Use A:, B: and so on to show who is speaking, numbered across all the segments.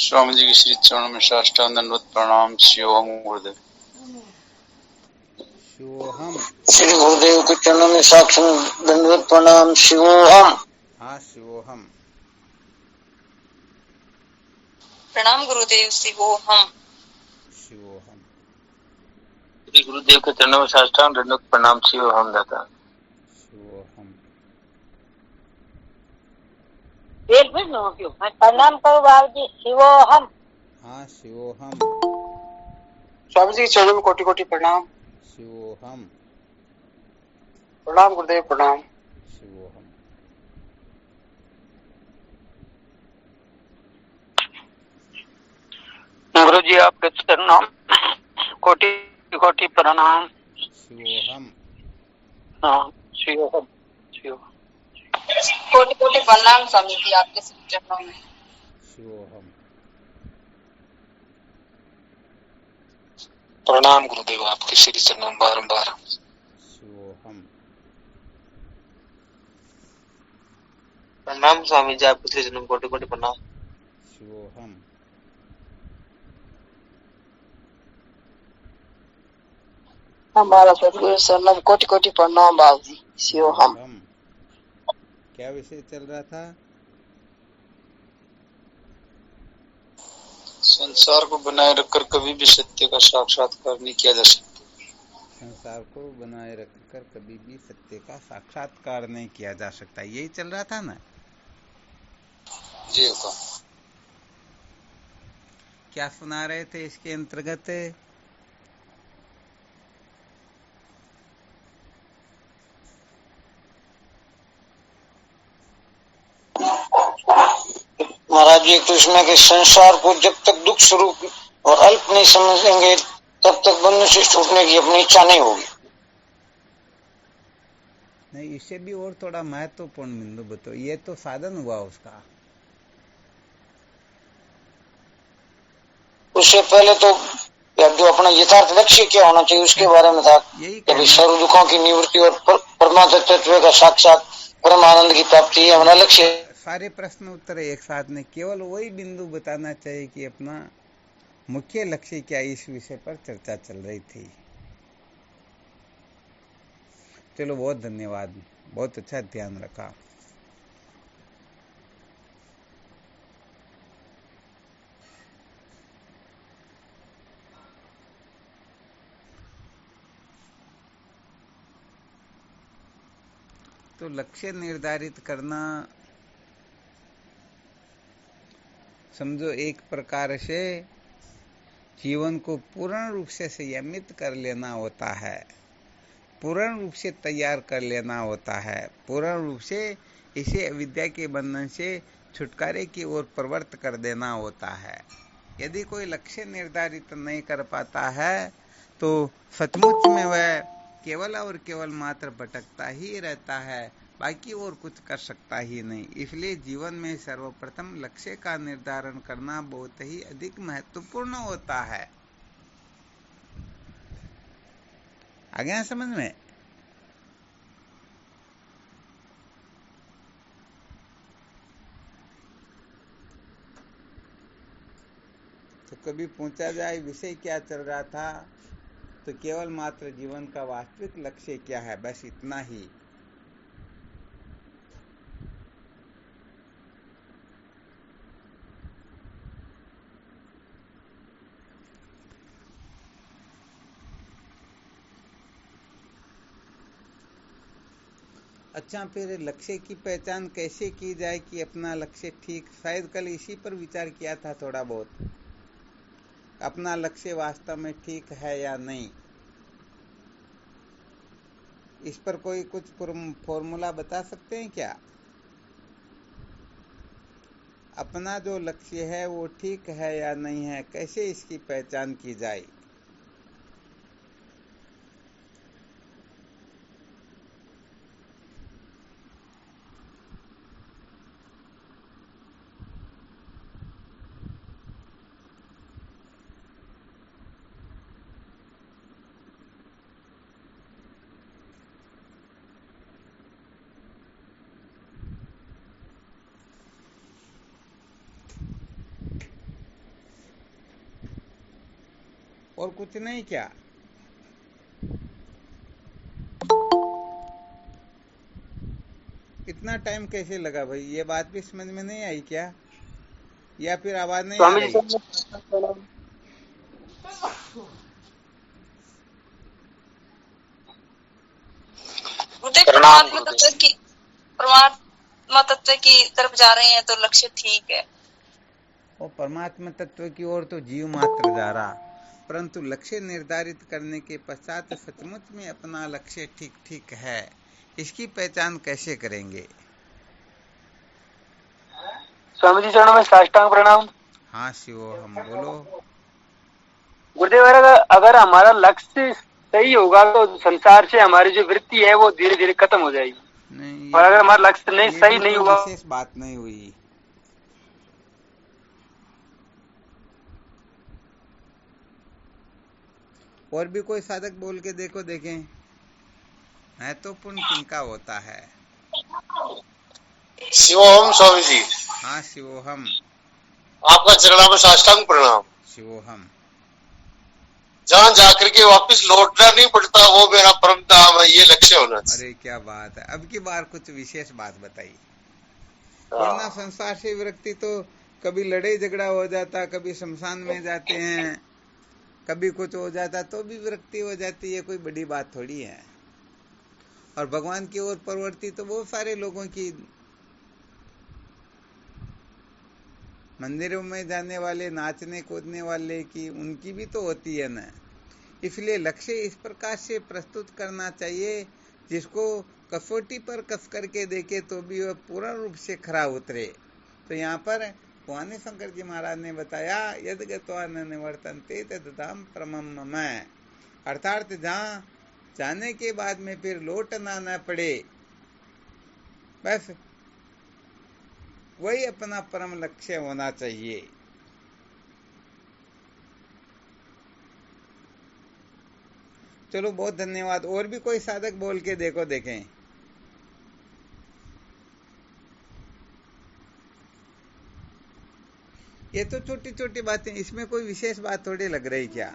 A: स्वामी जी के श्री चरणों में साष्टांग दंडवत प्रणाम। शिवोम गुरुदेव।
B: शिवोहम।
C: श्री गुरुदेव के चरणों में साष्टांग दंडवत प्रणाम। शिवोहम।
B: हाँ, शिवोहम।
D: प्रणाम गुरुदेव। शिवोहम।
B: शिवोहम।
A: श्री गुरुदेव के चरणों में साष्टांग दंडवत प्रणाम। शिवोहम दाता।
B: शिवोहम।
C: प्रणाम करो बाबू जी। शिवोहम।
B: हाँ, शिवोहम।
C: स्वामी जी के चरणों में कोटि कोटि प्रणाम।
B: शिवोहम।
C: प्रणाम गुरुदेव प्रणाम।
B: शिवोहम।
C: गुरु जी आपके चरणों में कोटि कोटि प्रणाम।
B: शिवोहम।
C: हाँ, शिवोहम। शिवोहम।
D: कोटि कोटि प्रणाम स्वामी जी आपके श्री चरणों में।
B: शिवोहम।
C: प्रणाम गुरुदेव आपके श्री चरणों में बारंबार।
B: शिवोहम।
C: प्रणाम स्वामी जी आपके श्री चरणों में कोटि कोटि प्रणाम।
B: शिवोहम।
C: हमारा सदगुरु शरणम कोटि कोटि प्रणाम बाबू जी। शिवोहम।
B: शिवोहम। क्या विषय चल रहा था?
A: संसार को बनाए रखकर कभी भी सत्य का साक्षात्कार नहीं किया जा सकता।
B: संसार को बनाए रखकर कभी भी सत्य का साक्षात्कार नहीं किया जा सकता, यही चल रहा था ना?
A: जी हुक्म।
B: क्या सुना रहे थे इसके अंतर्गत?
C: महाराज जी कृष्ण के संसार को जब तक दुख स्वरूप और अल्प नहीं समझेंगे तब तक बंधन से छूटने की अपनी इच्छा नहीं होगी।
B: नहीं, इससे भी और थोड़ा महत्वपूर्ण बिंदु बताओ। ये तो साधन हुआ उसका। उससे
C: पहले तो जो अपना यथार्थ लक्ष्य क्या होना चाहिए उसके बारे में था। यही सर्व दुखों की निवृत्ति और परमात्म तत्व का साक्षात परम आनंद की प्राप्ति है हमारा लक्ष्य।
B: सारे प्रश्न उत्तर एक साथ में केवल वही बिंदु बताना चाहिए कि अपना मुख्य लक्ष्य क्या, इस विषय पर चर्चा चल रही थी। चलो, बहुत धन्यवाद, बहुत अच्छा ध्यान रखा। तो लक्ष्य निर्धारित करना समझो एक प्रकार से जीवन को पूर्ण रूप से संयमित कर लेना होता है, पूर्ण रूप से तैयार कर लेना होता है, पूर्ण रूप से इसे अविद्या के बंधन से छुटकारे की ओर प्रवृत्त कर देना होता है। यदि कोई लक्ष्य निर्धारित नहीं कर पाता है तो सचमुच में वह केवल और केवल मात्र भटकता ही रहता है, बाकी और कुछ कर सकता ही नहीं। इसलिए जीवन में सर्वप्रथम लक्ष्य का निर्धारण करना बहुत ही अधिक महत्वपूर्ण होता है। आ गया समझ में? तो कभी पूछा जाए विषय क्या चल रहा था, तो केवल मात्र जीवन का वास्तविक लक्ष्य क्या है, बस इतना ही। अच्छा, फिर लक्ष्य की पहचान कैसे की जाए कि अपना लक्ष्य ठीक, शायद कल इसी पर विचार किया था थोड़ा बहुत। अपना लक्ष्य वास्तव में ठीक है या नहीं, इस पर कोई कुछ फॉर्मूला बता सकते हैं क्या? अपना जो लक्ष्य है वो ठीक है या नहीं है, कैसे इसकी पहचान की जाए? और कुछ नहीं क्या? इतना टाइम कैसे लगा भाई? ये बात भी समझ में नहीं आई क्या? या फिर आवाज नहीं आ रही?
D: परमात्मा तत्व की तरफ जा रहे हैं तो लक्ष्य ठीक है।
B: और परमात्मा तत्व की ओर तो जीव मात्र जा रहा, परंतु लक्ष्य निर्धारित करने के पश्चात सचमुच में अपना लक्ष्य ठीक ठीक है, इसकी पहचान कैसे करेंगे?
E: स्वामी जी चरणों में साष्टांग प्रणाम।
B: हाँ शिवो, हम बोलो।
E: गुरुदेव, अगर हमारा लक्ष्य सही होगा तो संसार से हमारी जो वृत्ति है वो धीरे धीरे खत्म हो जाएगी।
B: नहीं,
E: और अगर हमारा लक्ष्य नहीं सही नहीं हुआ,
B: विशेष बात नहीं हुई। और भी कोई साधक बोल के देखो, देखें महत्वपूर्ण किनका होता है।
F: शिवोहम स्वामी जी।
B: हाँ शिवोहम।
F: आपका चरणों में साष्टांग प्रणाम।
B: शिवोहम।
F: जहाँ जाकर के वापस लौटना नहीं पड़ता वो मेरा परम धाम है, ये लक्ष्य होना चाहिए।
B: अरे क्या बात है, अब की बार कुछ विशेष बात बताइए। वरना संसार से विरक्ति तो कभी लड़ाई झगड़ा हो जाता, कभी शमशान में जाते हैं, कभी कुछ हो जाता तो भी विरक्ति हो जाती है, कोई बड़ी बात थोड़ी है। और भगवान की ओर प्रवृत्ति तो बहुत सारे लोगों की, मंदिरों में जाने वाले, नाचने कूदने वाले की, उनकी भी तो होती है ना। इसलिए लक्ष्य इस प्रकार से प्रस्तुत करना चाहिए जिसको कसौटी पर कस करके देखे तो भी वह पूर्ण रूप से खरा उतरे। तो यहाँ पर भवानी शंकर जी महाराज ने बताया, यद गत्वा न निवर्तन्ते तद्धाम परमम मम, अर्थात जहाँ जाने के बाद में फिर लौटना न पड़े, बस वही अपना परम लक्ष्य होना चाहिए। चलो बहुत धन्यवाद। और भी कोई साधक बोल के देखो, देखें। ये तो छोटी छोटी बातें, इसमें कोई विशेष बात थोड़ी लग रही क्या?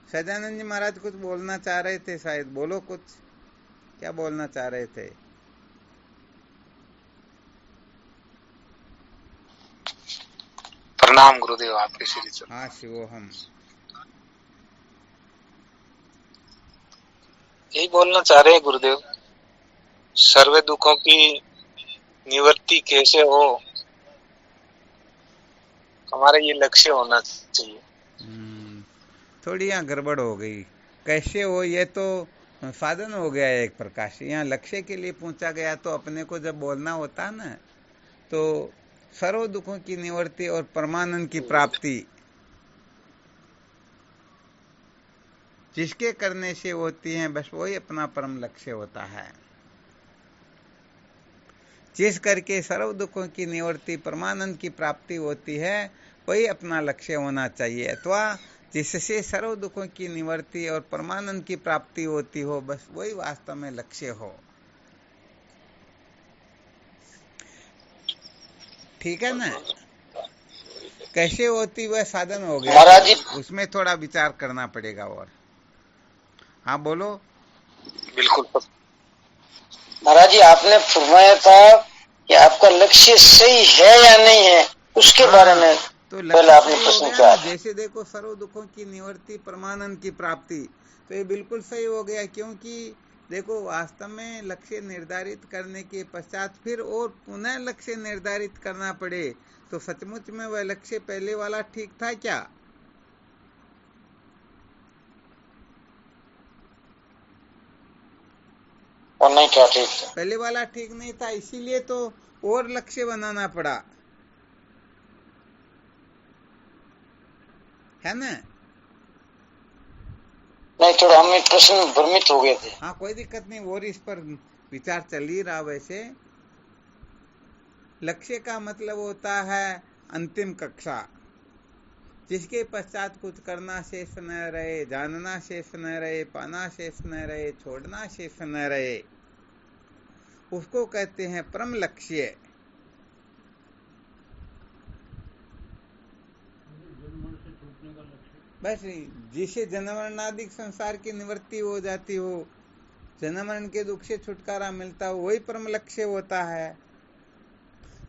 B: सदानंद जी महाराज कुछ बोलना चाह रहे थे शायद, बोलो कुछ, क्या बोलना चाह रहे थे?
A: प्रणाम गुरुदेव, आपके श्री चरण।
B: हाँ शिवोहम।
A: यही बोलना चाह रहे हैं गुरुदेव, सर्वे दुखों की निवृत्ति कैसे हो, हमारा ये लक्ष्य होना चाहिए।
B: थोड़ी यहाँ गड़बड़ हो गई। कैसे हो, ये तो साधन हो गया है एक प्रकार से। यहाँ लक्ष्य के लिए पूछा गया तो अपने को जब बोलना होता है ना, तो सर्व दुखों की निवृत्ति और परमानंद की प्राप्ति जिसके करने से होती है, बस वही अपना परम लक्ष्य होता है। जिस करके सर्व दुखों की निवृत्ति परमानंद की प्राप्ति होती है, वही अपना लक्ष्य होना चाहिए। अथवा जिससे सर्व दुखों की निवृत्ति और परमानंद की प्राप्ति होती हो, बस वही वास्तव में लक्ष्य हो। ठीक है ना? कैसे होती वह साधन हो गया,
C: महाराज जी,
B: उसमें थोड़ा विचार करना पड़ेगा। और हाँ बोलो।
F: बिल्कुल
C: महाराज जी, आपने फरमाया था कि आपका लक्ष्य सही है या नहीं है, उसके बारे में
B: तो
C: पहले आपने प्रश्न किया।
B: जैसे देखो, सर्व दुखों की निवृत्ति परमानंद की प्राप्ति, तो ये बिल्कुल सही हो गया। क्योंकि देखो, वास्तव में लक्ष्य निर्धारित करने के पश्चात फिर और पुनः लक्ष्य निर्धारित करना पड़े, तो सचमुच में वह लक्ष्य पहले वाला ठीक था क्या?
C: और नहीं क्या ठीक था,
B: पहले वाला ठीक नहीं था, इसीलिए तो और लक्ष्य बनाना पड़ा, है ना?
C: नहीं थोड़ा हम प्रश्न में भ्रमित हो गए थे।
B: हाँ कोई दिक्कत नहीं, और इस पर विचार चल ही रहा। वैसे लक्ष्य का मतलब होता है अंतिम कक्षा, जिसके पश्चात कुछ करना शेष न रहे, जानना शेष न रहे, पाना शेष न रहे, छोड़ना शेष न रहे, उसको कहते हैं परम लक्ष्य। बस जिसे जन्मरणादिक संसार की निवृत्ति हो जाती हो, जन्म मरण के दुख से छुटकारा मिलता हो, वही परम लक्ष्य होता है।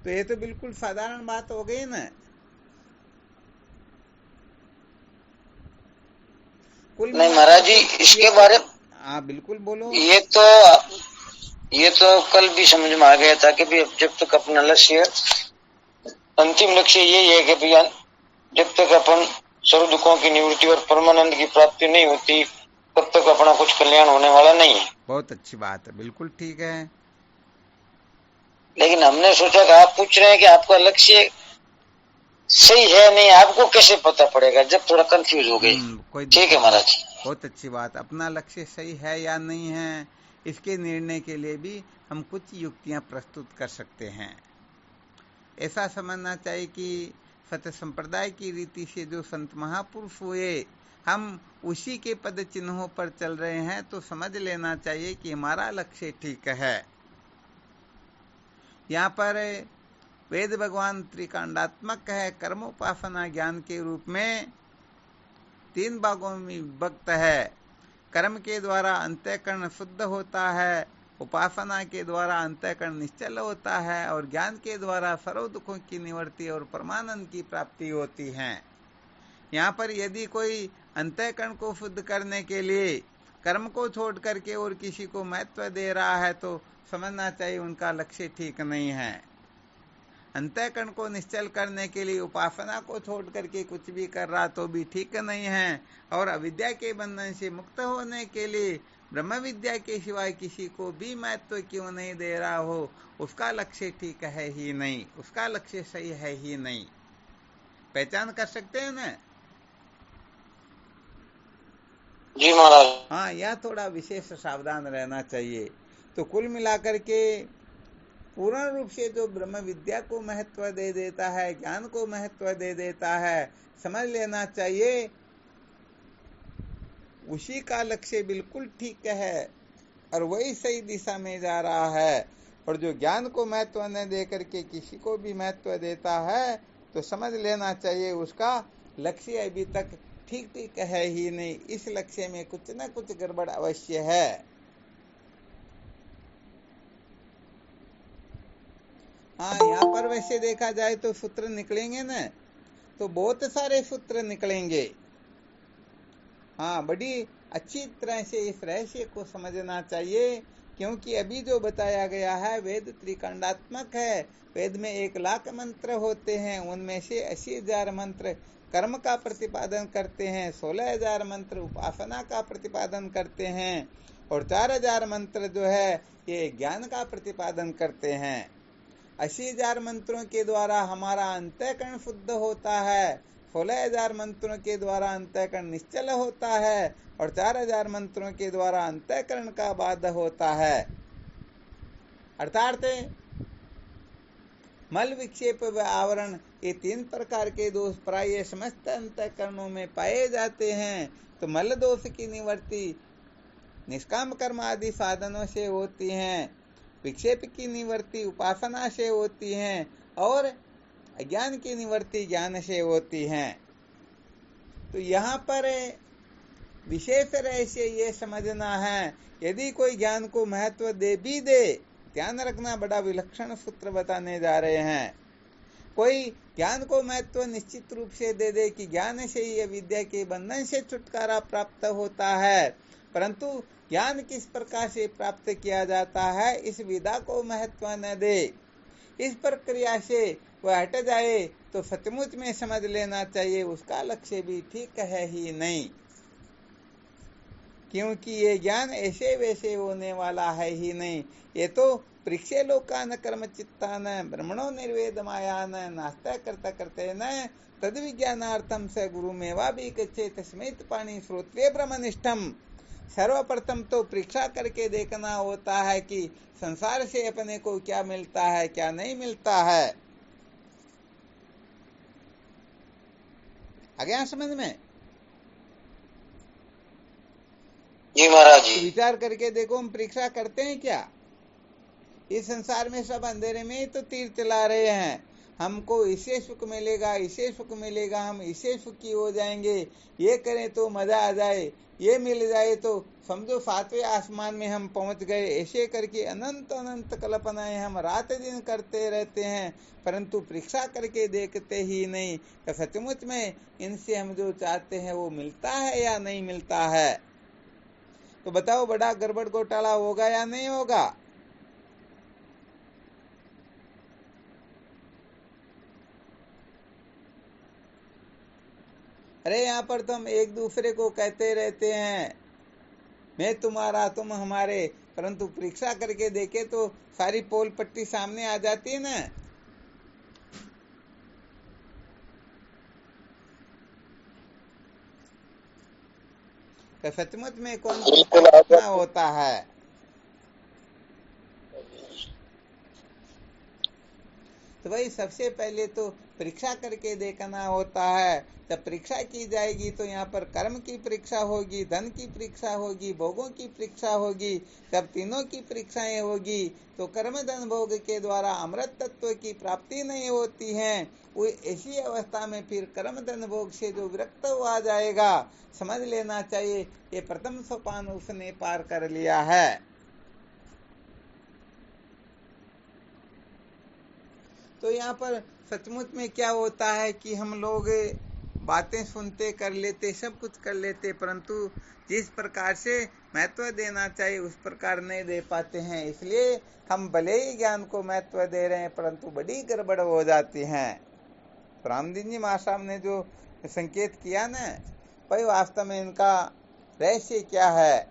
B: तो ये तो बिल्कुल साधारण बात हो गई ना।
C: नहीं महाराज जी, इसके बारे
B: हाँ बिल्कुल बोलो।
C: ये तो कल भी समझ में आ गया था कि भी जब तक अपना लक्ष्य, अंतिम लक्ष्य यही है कि भैया जब तक अपन सर्व दुखों की निवृत्ति और परमानंद की प्राप्ति नहीं होती तब तक अपना कुछ कल्याण होने वाला नहीं है।
B: बहुत अच्छी बात है, बिल्कुल ठीक है।
C: लेकिन हमने सोचा कि आप पूछ रहे हैं कि आपका लक्ष्य सही है नहीं, आपको कैसे पता पड़ेगा, जब थोड़ा कंफ्यूज हो गई। ठीक है महाराज,
B: बहुत अच्छी बात। अपना लक्ष्य सही है या नहीं है, इसके निर्णय के लिए भी हम कुछ युक्तियां प्रस्तुत कर सकते हैं। ऐसा समझना चाहिए कि सत्य संप्रदाय की रीति से जो संत महापुरुष हुए, हम उसी के पद चिन्हों पर चल रहे हैं, तो समझ लेना चाहिए कि हमारा लक्ष्य ठीक है। यहाँ पर वेद भगवान त्रिकांडात्मक है, कर्मोपासना ज्ञान के रूप में 3 भागों में विभक्त है। कर्म के द्वारा अंतःकरण शुद्ध होता है, उपासना के द्वारा अंतःकरण निश्चल होता है, और ज्ञान के द्वारा सर्व दुखों की निवृत्ति और परमानंद की प्राप्ति होती है। यहाँ पर यदि कोई अंतःकरण को शुद्ध करने के लिए कर्म को छोड़ करके और किसी को महत्व दे रहा है, तो समझना चाहिए उनका लक्ष्य ठीक नहीं है। अंतःकरण को निश्चल करने के लिए उपासना को छोड़ करके कुछ भी कर रहा तो भी ठीक नहीं है, और अविद्या के बंधन से मुक्त होने के लिए ब्रह्म विद्या के सिवाय किसी को भी महत्व क्यों नहीं दे रहा हो, उसका लक्ष्य ठीक है ही नहीं, उसका लक्ष्य सही है ही नहीं। पहचान कर सकते हैं ना?
C: जी महाराज।
B: हाँ, यह थोड़ा विशेष सावधान रहना चाहिए। तो कुल मिलाकर के पूर्ण रूप से जो ब्रह्म विद्या को महत्व दे देता है, ज्ञान को महत्व दे देता है, समझ लेना चाहिए उसी का लक्ष्य बिल्कुल ठीक है और वही सही दिशा में जा रहा है। और जो ज्ञान को महत्व न दे करके किसी को भी महत्व देता है, तो समझ लेना चाहिए उसका लक्ष्य अभी तक ठीक है ही नहीं, इस लक्ष्य में कुछ न कुछ गड़बड़ अवश्य है। हाँ, यहाँ पर वैसे देखा जाए तो सूत्र निकलेंगे ना, तो बहुत सारे सूत्र निकलेंगे। हाँ, बड़ी अच्छी तरह से इस रहस्य को समझना चाहिए, क्योंकि अभी जो बताया गया है वेद त्रिकांडात्मक है। वेद में 1,00,000 मंत्र होते हैं, उनमें से 80,000 मंत्र कर्म का प्रतिपादन करते हैं, 16,000 मंत्र उपासना का प्रतिपादन करते हैं, और 4,000 मंत्र जो है ये ज्ञान का प्रतिपादन करते हैं। 80,000 मंत्रों के द्वारा हमारा अंतःकरण शुद्ध होता है, 16,000 मंत्रों के द्वारा अंतःकरण निश्चल होता है, और 4,000 मंत्रों के द्वारा अंतःकरण का बाध होता है। अर्थात मल विक्षेप व आवरण, ये 3 प्रकार के दोष प्राय समस्त अंतःकरणों में पाए जाते हैं। तो मल दोष की निवृत्ति निष्काम कर्म आदि साधनों से होती है, विक्षेप की निवृत्ति उपासना से होती है, और अज्ञान की निवृत्ति ज्ञान से होती है। तो यहाँ पर विशेष रहस्य ये समझना है, यदि कोई ज्ञान को महत्व दे भी दे, ध्यान रखना, बड़ा विलक्षण सूत्र बताने जा रहे हैं। कोई ज्ञान को महत्व निश्चित रूप से दे दे कि ज्ञान से ही विद्या के बंधन से छुटकारा प्राप्त होता है, परंतु ज्ञान किस प्रकार से प्राप्त किया जाता है इस विधा को महत्व न दे, इस प्रक्रिया से वह हट जाए, तो सचमुच में समझ लेना चाहिए उसका लक्ष्य भी ठीक है ही नहीं, क्योंकि ये ज्ञान ऐसे वैसे होने वाला है ही नहीं। ये तो परीक्षे लोकान कर्म चित्तान ब्रह्मणो निर्वेद मायान नास्ता करता करते न तद विज्ञानार्थम स गुरु मेवा भी कच्चे तस्मित पाणी श्रोत्वे ब्रह्मनिष्ठम। सर्वप्रथम तो परीक्षा करके देखना होता है कि संसार से अपने को क्या मिलता है क्या नहीं मिलता है। आ गया समझ में?
C: जी महाराज जी।
B: तो विचार करके देखो, हम परीक्षा करते हैं क्या? इस संसार में सब अंधेरे में ही तो तीर चला रहे हैं। हमको इसे सुख मिलेगा, इसे सुख मिलेगा, हम इसे सुखी हो जाएंगे, ये करें तो मजा आ जाए, ये मिल जाए तो समझो 7वें आसमान में हम पहुंच गए। ऐसे करके अनंत अनंत कल्पनाएं हम रात दिन करते रहते हैं, परंतु परीक्षा करके देखते ही नहीं कि सचमुच में इनसे हम जो चाहते हैं वो मिलता है या नहीं मिलता है। तो बताओ, बड़ा गड़बड़ घोटाला होगा या नहीं होगा? अरे यहाँ पर तो हम एक दूसरे को कहते रहते हैं मैं तुम्हारा तुम हमारे, परंतु परीक्षा करके देखे तो सारी पोल पट्टी सामने आ जाती है ना। तो सचमुच में कौन कितना होता है। तो भाई सबसे पहले तो परीक्षा करके देखना होता है। जब परीक्षा की जाएगी तो यहाँ पर कर्म की परीक्षा होगी, धन की परीक्षा होगी, भोगों की परीक्षा होगी। जब तीनों की परीक्षाएं होगी तो कर्म धन भोग के द्वारा अमृत तत्व की प्राप्ति नहीं होती है। वो ऐसी अवस्था में फिर कर्म धन भोग से जो विरक्त हुआ जाएगा, समझ लेना चाहिए ये प्रथम सोपान उसने पार कर लिया है। तो यहाँ पर सचमुच में क्या होता है कि हम लोग बातें सुनते, कर लेते, सब कुछ कर लेते, परंतु जिस प्रकार से महत्व देना चाहिए उस प्रकार नहीं दे पाते हैं। इसलिए हम भले ही ज्ञान को महत्व दे रहे हैं परंतु बड़ी गड़बड़ हो जाती है। रामदीन जी महासाहब ने जो संकेत किया ना, भाई वास्तव में इनका रहस्य क्या है,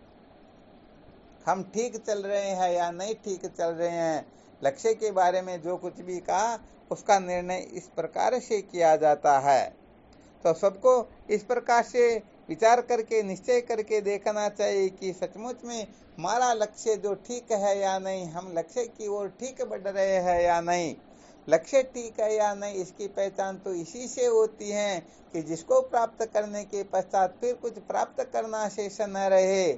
B: हम ठीक चल रहे हैं या नहीं ठीक चल रहे हैं। लक्ष्य के बारे में जो कुछ भी कहा उसका निर्णय इस प्रकार से किया जाता है। तो सबको इस प्रकार से विचार करके निश्चय करके देखना चाहिए कि सचमुच में हमारा लक्ष्य जो ठीक है या नहीं, हम लक्ष्य की ओर ठीक बढ़ रहे हैं या नहीं। लक्ष्य ठीक है या नहीं इसकी पहचान तो इसी से होती है कि जिसको प्राप्त करने के पश्चात फिर कुछ प्राप्त करना शेष न रहे,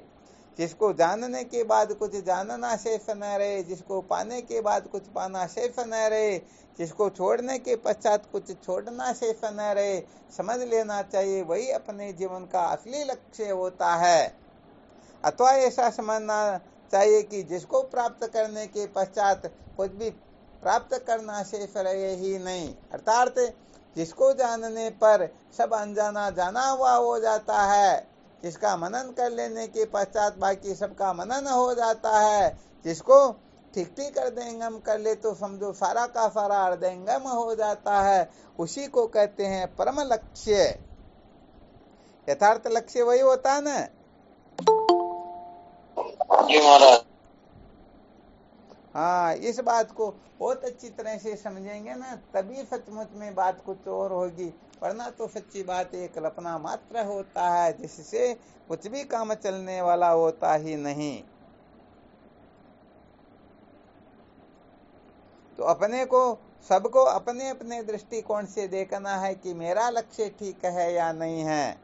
B: जिसको जानने के बाद कुछ जानना शेष न रहे, जिसको पाने के बाद कुछ पाना शेष न रहे, जिसको छोड़ने के पश्चात कुछ छोड़ना शेष न रहे। समझ लेना चाहिए वही अपने जीवन का असली लक्ष्य होता है। अथवा ऐसा समझना चाहिए कि जिसको प्राप्त करने के पश्चात कुछ भी प्राप्त करना शेष रहे ही नहीं, अर्थात जिसको जानने पर सब अनजाना जाना हुआ हो जाता है, जिसका मनन कर लेने के पश्चात बाकी सबका मनन हो जाता है, जिसको ठीक कर देंगम कर ले तो समझो सारा का सारा अर्धेंगम हो जाता है, उसी को कहते हैं परम लक्ष्य। यथार्थ लक्ष्य वही होता है ना।
C: जी महाराज।
B: हाँ, इस बात को बहुत अच्छी तरह से समझेंगे ना तभी सचमुच में बात कुछ और होगी, वरना तो सच्ची बात एक कल्पना मात्र होता है जिससे कुछ भी काम चलने वाला होता ही नहीं। तो अपने को सबको अपने अपने दृष्टिकोण से देखना है कि मेरा लक्ष्य ठीक है या नहीं है।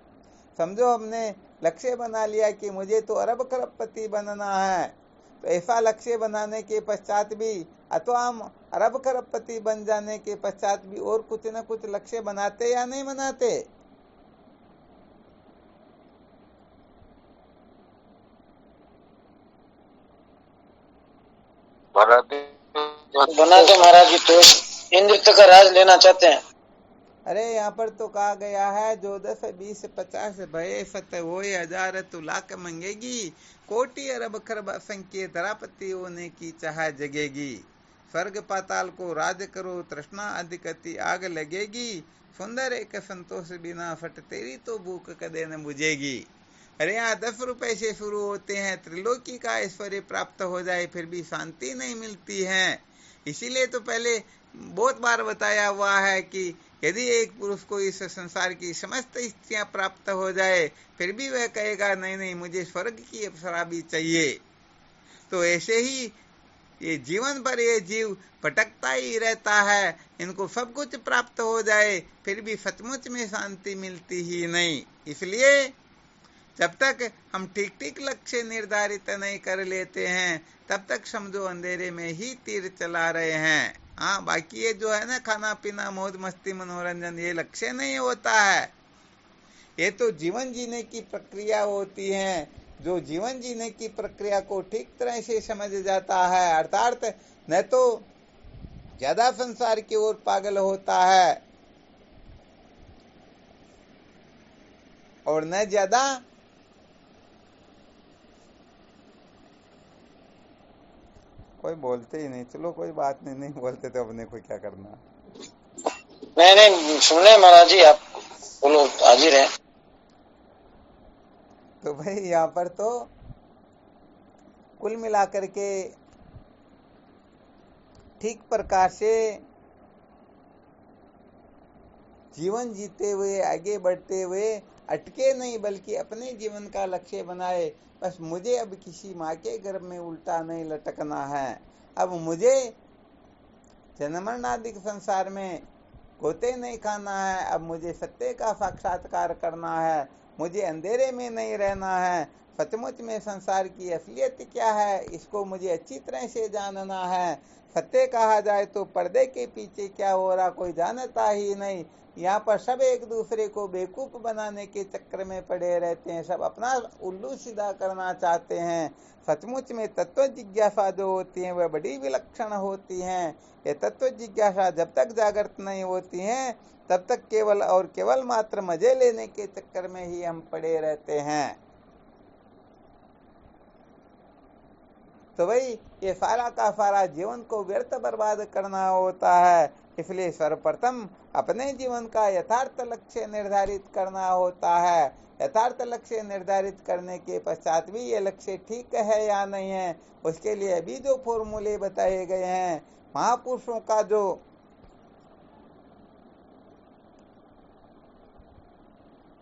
B: समझो हमने लक्ष्य बना लिया कि मुझे तो अरब खरबपति बनना है, तो ऐसा लक्ष्य बनाने के पश्चात भी अथवा हम अरब खरबपति बन जाने के पश्चात भी और कुछ न कुछ लक्ष्य बनाते या नहीं बनाते।
C: बनाते महाराज जी, तो इंद्र का राज लेना चाहते हैं।
B: अरे यहाँ पर तो कहा गया है जो 10 20 50 भये सत वो 1000 तू लाख मंगेगी, कोटि अरब खरब असंख्य धरापति होने की चाह जगेगी। स्वर्ग पाताल को राज करो तृष्णा अधिकति आग लगेगी, सुंदर एक संतोष बिना फट तेरी तो भूख कदे न बुझेगी। अरे यहाँ 10 रुपए से शुरू होते हैं, त्रिलोकी का ऐश्वर्य प्राप्त हो जाए फिर भी शांति नहीं मिलती है। इसीलिए तो पहले बहुत बार बताया हुआ है कि यदि एक पुरुष को इस संसार की समस्त स्थितियां प्राप्त हो जाए फिर भी वह कहेगा नहीं नहीं मुझे स्वर्ग की अप्सरा भी चाहिए। तो ऐसे ही ये जीवन भर ये जीव भटकता ही रहता है, इनको सब कुछ प्राप्त हो जाए फिर भी सचमुच में शांति मिलती ही नहीं। इसलिए जब तक हम ठीक लक्ष्य निर्धारित नहीं कर लेते हैं तब तक समझो अंधेरे में ही तीर चला रहे हैं। हाँ, बाकी ये जो है ना खाना पीना मौज मस्ती मनोरंजन, ये लक्ष्य नहीं होता है। ये तो जीवन जीने की प्रक्रिया होती है। जो जीवन जीने की प्रक्रिया को ठीक तरह से समझ जाता है, अर्थात न तो ज्यादा संसार की ओर पागल होता है और न ज्यादा कोई बोलते ही नहीं। चलो कोई बात नहीं, नहीं बोलते तो अपने को क्या करना।
C: नहीं सुन महाराज जी, आप बोलो, हाजिर है।
B: तो भाई यहाँ पर तो कुल मिलाकर के ठीक प्रकार से जीवन जीते हुए, आगे बढ़ते हुए अटके नहीं, बल्कि अपने जीवन का लक्ष्य बनाए। बस मुझे अब किसी माँ के गर्भ में उल्टा नहीं लटकना है, अब मुझे जन्मरणादिक संसार में गोते नहीं खाना है, अब मुझे सत्य का साक्षात्कार करना है, मुझे अंधेरे में नहीं रहना है। सचमुच में संसार की असलियत क्या है, इसको मुझे अच्छी तरह से जानना है। सत्य कहा जाए तो पर्दे के पीछे क्या हो रहा कोई जानता ही नहीं। यहाँ पर सब एक दूसरे को बेवकूफ बनाने के चक्कर में पड़े रहते हैं, सब अपना उल्लू सीधा करना चाहते हैं। सचमुच में तत्व जिज्ञासा जो होती है वह बड़ी विलक्षण होती है। ये तत्व जिज्ञासा जब तक जागृत नहीं होती है तब तक केवल और केवल मात्र मजे लेने के चक्कर में ही हम पड़े रहते हैं। तो भाई ये सारा का सारा जीवन को व्यर्थ बर्बाद करना होता है। इसलिए सर्वप्रथम अपने जीवन का यथार्थ लक्ष्य निर्धारित करना होता है। यथार्थ लक्ष्य निर्धारित करने के पश्चात भी ये लक्ष्य ठीक है या नहीं है, उसके लिए अभी जो फॉर्मूले बताए गए हैं, महापुरुषों का जो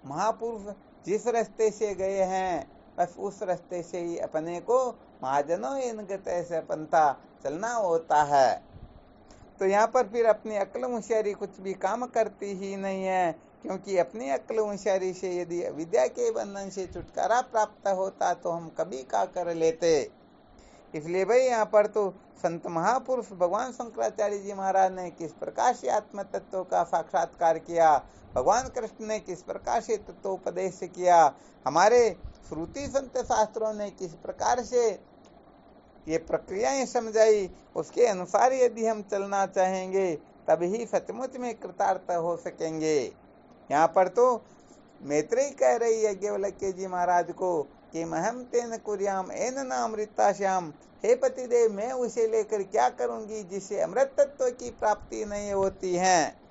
B: महापुरुष जिस रास्ते से गए हैं बस उस रास्ते से ही अपने को महाजनों इनगत ऐसे पंथा चलना होता है। तो यहाँ पर फिर अपनी अक्ल होशियारी कुछ भी काम करती ही नहीं है, क्योंकि अपनी अक्ल होशियारी से यदि अविद्या के बंधन से छुटकारा प्राप्त होता तो हम कभी का कर लेते। इसलिए भाई यहाँ पर तो संत महापुरुष भगवान शंकराचार्य जी महाराज ने किस प्रकार से आत्म तत्व का साक्षात्कार किया, भगवान कृष्ण ने किस प्रकार से तत्वोपदेश किया, हमारे श्रुति संत शास्त्रों ने किस प्रकार से ये प्रक्रियाएं समझाई, उसके अनुसार यदि हम चलना चाहेंगे तभी सचमुच में कृतार्थ हो सकेंगे। यहाँ पर तो मैत्रेयी कह रही है याज्ञवल्क्य जी महाराज को कि महम तेन कुर्याम एन नामृता श्याम, हे पतिदेव मैं उसे लेकर क्या करूंगी जिससे अमृत तत्व की प्राप्ति नहीं होती है।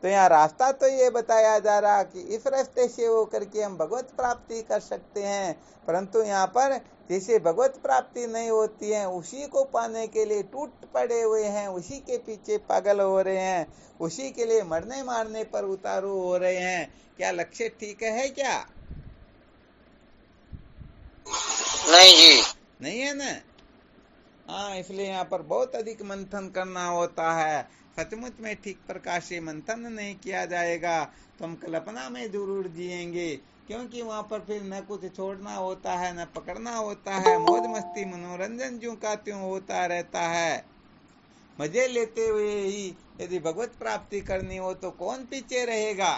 B: तो यहाँ रास्ता तो ये बताया जा रहा कि इस रास्ते से होकर के हम भगवत प्राप्ति कर सकते हैं, परंतु यहाँ पर जिसे भगवत प्राप्ति नहीं होती है उसी को पाने के लिए टूट पड़े हुए हैं, उसी के पीछे पागल हो रहे हैं, उसी के लिए मरने मारने पर उतारू हो रहे हैं। क्या लक्ष्य ठीक है क्या?
C: नहीं जी,
B: नहीं है ना। हाँ, इसलिए यहाँ पर बहुत अधिक मंथन करना होता है। सचमुच में ठीक प्रकार से मंथन नहीं किया जाएगा तो हम कल्पना में जरूर जिएंगे, क्योंकि वहाँ पर फिर न कुछ छोड़ना होता है न पकड़ना होता है, मौज मस्ती मनोरंजन ज्यों का त्यों होता रहता है। मजे लेते हुए ही यदि भगवत प्राप्ति करनी हो तो कौन पीछे रहेगा?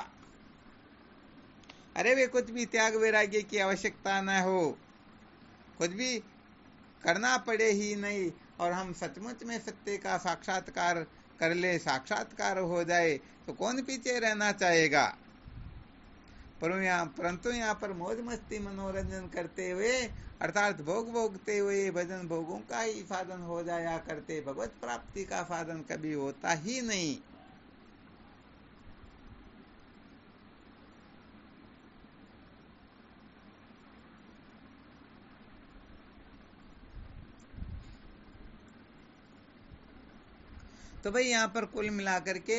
B: अरे वे कुछ भी त्याग वैराग्य की आवश्यकता न हो, कुछ भी करना पड़े ही नहीं और हम सचमुच में सत्य का साक्षात्कार कर ले, साक्षात्कार हो जाए तो कौन पीछे रहना चाहेगा? परंतु यहाँ पर मौज मस्ती मनोरंजन करते हुए अर्थात भोग भोगते हुए भजन भोगों का ही साधन हो जाया करते, भगवत प्राप्ति का साधन कभी होता ही नहीं। तो भाई यहाँ पर कुल मिलाकर के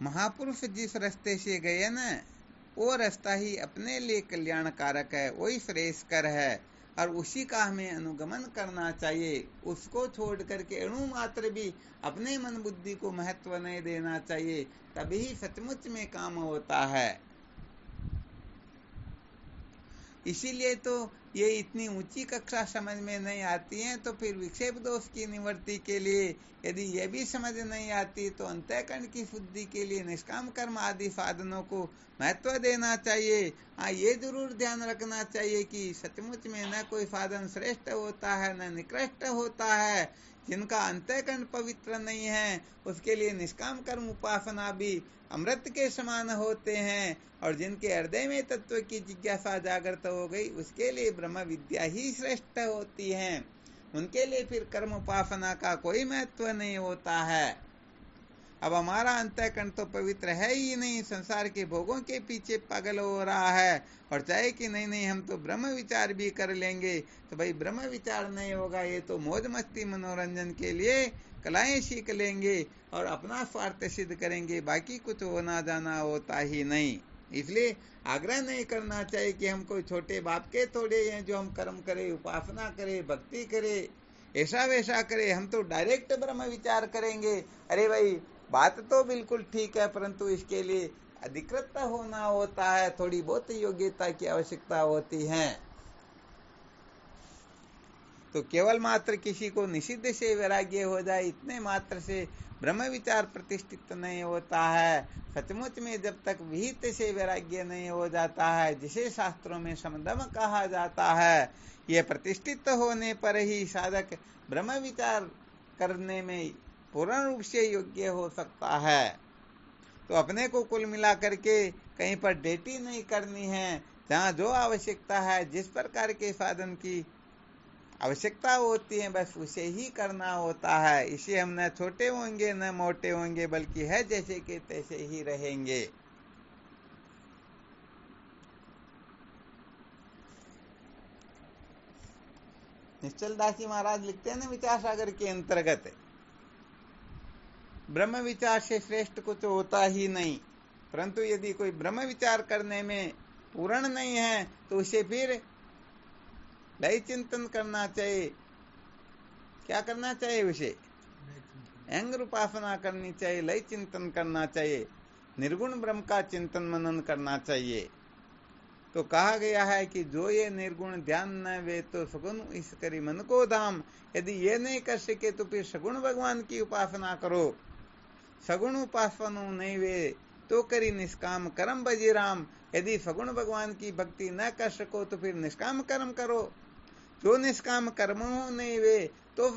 B: महापुरुष जिस रास्ते से गए ना वो रास्ता ही अपने लिए कल्याणकारक है, वही श्रेयस्कर है और उसी का हमें अनुगमन करना चाहिए। उसको छोड़ करके अणु मात्र भी अपने मन बुद्धि को महत्व नहीं देना चाहिए, तभी सचमुच में काम होता है। इसीलिए तो ये इतनी ऊंची कक्षा समझ में नहीं आती है। तो फिर विक्षेप दोष की निवृत्ति के लिए यदि ये भी समझ नहीं आती तो अंतःकरण की शुद्धि के लिए निष्काम कर्म आदि साधनों को महत्व देना चाहिए। हाँ, ये जरूर ध्यान रखना चाहिए कि सचमुच में न कोई साधन श्रेष्ठ होता है न निकृष्ट होता है। जिनका अंतःकरण पवित्र नहीं है उसके लिए निष्काम कर्म उपासना भी अमृत के समान होते हैं, और जिनके हृदय में तत्व की जिज्ञासा जागृत हो गई उसके लिए ब्रह्म विद्या ही श्रेष्ठ होती है। उनके लिए फिर कर्म उपासना का कोई महत्व नहीं होता है। अब हमारा अंतःकरण तो पवित्र है ही नहीं, संसार के भोगों के पीछे पागल हो रहा है, और चाहे कि नहीं हम तो ब्रह्म विचार भी कर लेंगे। तो भाई ब्रह्म विचार नहीं होगा, ये तो मौज मस्ती मनोरंजन के लिए कलाएं सीख लेंगे और अपना स्वार्थ सिद्ध करेंगे, बाकी कुछ होना जाना होता ही नहीं। इसलिए आग्रह नहीं करना चाहिए कि हम कोई छोटे बाप के थोड़े हैं जो हम कर्म करें, उपासना करें, भक्ति करें, ऐसा वैसा करें, हम तो डायरेक्ट ब्रह्म विचार करेंगे। अरे भाई बात तो बिल्कुल ठीक है, परंतु इसके लिए अधिकृत होना होता है, थोड़ी बहुत योग्यता की आवश्यकता होती है। तो केवल मात्र किसी को निषिद्ध से वैराग्य हो जाए इतने मात्र से ब्रह्म विचार प्रतिष्ठित नहीं होता है। सचमुच में जब तक विहित से वैराग्य नहीं हो जाता है, जिसे शास्त्रों में समदम कहा जाता है, यह प्रतिष्ठित होने पर ही साधक ब्रह्म विचार करने में पूर्ण रूप से योग्य हो सकता है। तो अपने को कुल मिला करके कहीं पर डेटी नहीं करनी है। जहाँ जो आवश्यकता है, जिस प्रकार के साधन की आवश्यकता होती है, बस उसे ही करना होता है। इसे हम न छोटे होंगे न मोटे होंगे, बल्कि है जैसे के तैसे ही रहेंगे। निश्चल दासी महाराज लिखते हैं ना विचार सागर के अंतर्गत, ब्रह्म विचार से श्रेष्ठ कुछ होता ही नहीं, परंतु यदि कोई ब्रह्म विचार करने में पूर्ण नहीं है तो उसे फिर लय चिंतन करना चाहिए। क्या करना चाहिए? उसे अहंग उपासना करनी चाहिए, लय चिंतन करना चाहिए, निर्गुण ब्रह्म का चिंतन मनन करना चाहिए। तो कहा गया है कि जो ये निर्गुण ध्यान न वे तो सगुण इस करी मन को धाम। यदि ये नहीं कर सके तो फिर सगुण भगवान की उपासना करो। सगुण उपासना नहीं वे तो करी निष्काम कर्म बजी राम। यदि सगुण भगवान की भक्ति न कर सको तो फिर निष्काम कर्म करो। जो निष्काम कर्म हो नहीं वे तो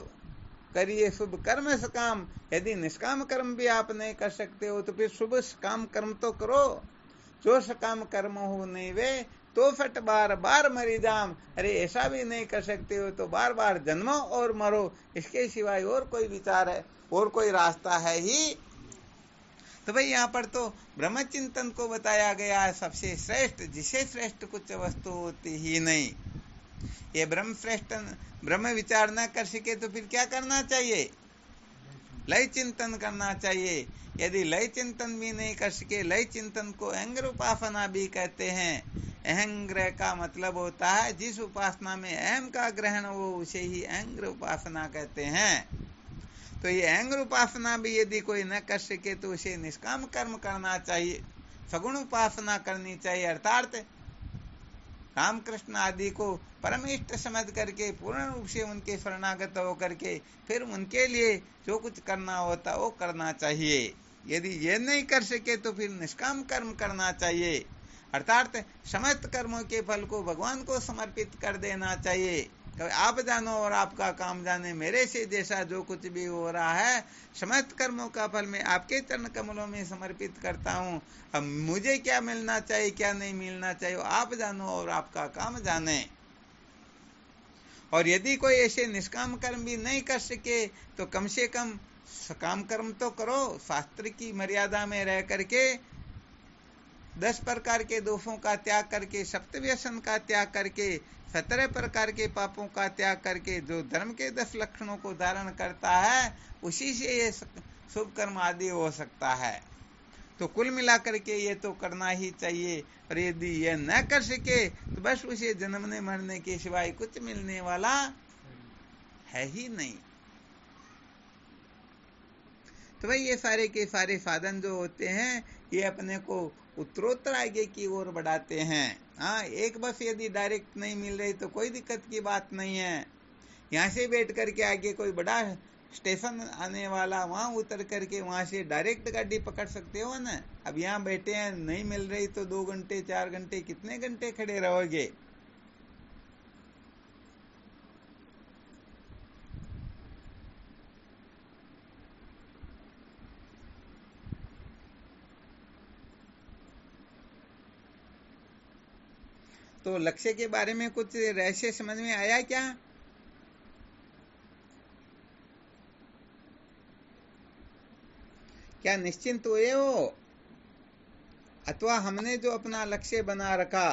B: करिए शुभ कर्म सकाम। यदि निष्काम कर्म भी आप नहीं कर सकते हो तो फिर शुभ सकाम कर्म तो करो। जो सकाम कर्म हो नहीं वे तो फट बार बार मरी जाम। अरे ऐसा भी नहीं कर सकते हो तो बार बार जन्मो और मरो। इसके सिवाय और कोई विचार है, और कोई रास्ता है ही? तो भाई यहाँ पर तो ब्रह्म चिंतन को बताया गया है सबसे श्रेष्ठ, जिसे श्रेष्ठ कुछ वस्तु होती ही नहीं। ये ब्रह्म विचार न कर सके तो फिर क्या करना चाहिए? लय चिंतन करना चाहिए। यदि लय चिंतन भी नहीं कर सके, लय चिंतन को अहंग उपासना भी कहते हैं। अहंग का मतलब होता है जिस उपासना में अहम का ग्रहण हो उसे ही अहंग उपासना कहते हैं। तो ये अहंग उपासना भी यदि कोई न कर सके तो उसे निष्काम कर्म करना चाहिए, सगुण उपासना करनी चाहिए। अर्थात रामकृष्ण आदि को परम इष्ट समझ करके पूर्ण रूप से उनके शरणागत होकर के फिर उनके लिए जो कुछ करना होता वो करना चाहिए। यदि ये नहीं कर सके तो फिर निष्काम कर्म करना चाहिए, अर्थात समस्त कर्मों के फल को भगवान को समर्पित कर देना चाहिए। आप जानो और आपका काम जाने, मेरे से जैसा जो कुछ भी हो रहा है समस्त कर्मों का फल मैं आपके चरण कमलों में समर्पित करता हूँ। अब मुझे क्या मिलना चाहिए क्या नहीं मिलना चाहिए आप जानो और आपका काम जाने। और यदि कोई ऐसे निष्काम कर्म भी नहीं कर सके तो कम से कम सकाम कर्म तो करो। शास्त्र की मर्यादा में रह करके 10 प्रकार के दोषों का त्याग करके, सप्तव्यसन का त्याग करके, 17 प्रकार के पापों का त्याग करके जो धर्म के 10 लक्षणों को धारण करता है उसी से ये शुभ कर्म आदि हो सकता है। तो कुल मिलाकर के ये तो करना ही चाहिए। और यदि ये न कर सके तो बस उसे जन्मने मरने के सिवाय कुछ मिलने वाला है ही नहीं। तो भाई ये सारे के सारे साधन जो होते हैं ये अपने को उत्तरोत्तर आगे की ओर बढ़ाते हैं। हाँ, एक बस यदि डायरेक्ट नहीं मिल रही तो कोई दिक्कत की बात नहीं है। यहाँ से बैठ करके आगे कोई बड़ा स्टेशन आने वाला, वहां उतर करके वहां से डायरेक्ट गाड़ी पकड़ सकते हो ना। अब यहाँ बैठे हैं, नहीं मिल रही तो 2 घंटे 4 घंटे कितने घंटे खड़े रहोगे। तो लक्ष्य के बारे में कुछ रहस्य समझ में आया क्या? क्या निश्चिंत हुए हो? अथवा हमने जो अपना लक्ष्य बना रखा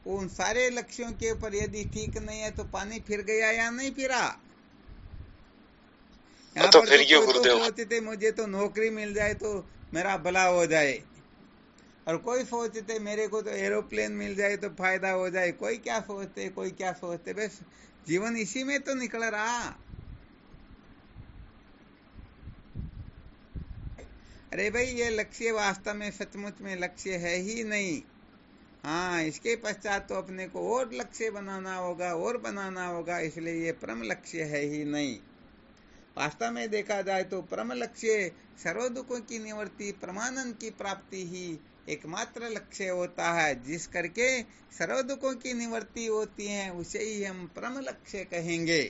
B: उन सारे लक्ष्यों के ऊपर यदि ठीक नहीं है तो पानी फिर गया या नहीं फिरा? यहाँ
A: तो
B: पर
A: फिर
B: तो
A: क्यों
B: कोई तो
A: गुरुदेव?
B: सोचते मुझे तो नौकरी मिल जाए तो मेरा भला हो जाए, और कोई सोचते मेरे को तो एरोप्लेन मिल जाए तो फायदा हो जाए, कोई क्या सोचते कोई क्या सोचते। बस जीवन इसी में तो निकल रहा। अरे भाई, ये लक्ष्य वास्तव में सचमुच में लक्ष्य है ही नहीं। हाँ, इसके पश्चात तो अपने को और लक्ष्य बनाना होगा और बनाना होगा, इसलिए ये परम लक्ष्य है ही नहीं। वास्तव में देखा जाए तो परम लक्ष्य सर्व दुखों की निवृत्ति, परमानंद की प्राप्ति ही एकमात्र लक्ष्य होता है। जिस करके सर्व दुखों की निवृत्ति होती है उसे ही हम परम लक्ष्य कहेंगे।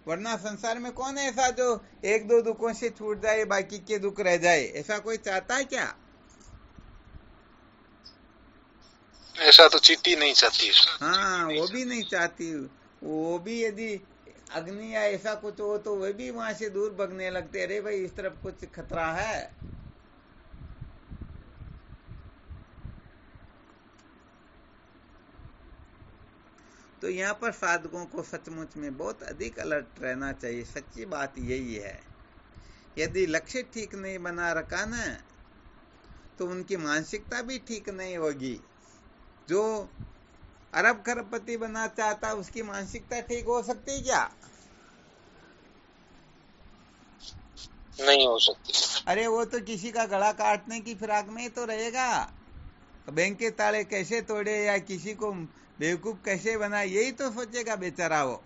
B: वरना संसार में कौन है ऐसा जो 1-2 दुखों से छूट जाए, बाकी के दुख रह जाए? ऐसा कोई चाहता है क्या?
A: ऐसा तो चींटी नहीं चाहती।
B: हाँ, वो भी नहीं चाहती। वो भी यदि अग्नि या ऐसा कुछ हो तो वे भी वहां से दूर भागने लगते। अरे भाई, इस तरफ कुछ खतरा है। तो यहाँ पर साधकों को सचमुच में बहुत अधिक अलर्ट रहना चाहिए। सच्ची बात यही है, यदि लक्ष्य ठीक नहीं बना रखा ना तो उनकी मानसिकता भी ठीक नहीं होगी। जो अरब खरबपति बना चाहता उसकी मानसिकता ठीक हो सकती क्या?
A: नहीं हो सकती।
B: अरे वो तो किसी का गला काटने की फिराक में ही तो रहेगा। बैंक के ताले कैसे तोड़े या किसी को बेवकूफ कैसे बनाए, यही तो सोचेगा बेचारा वो।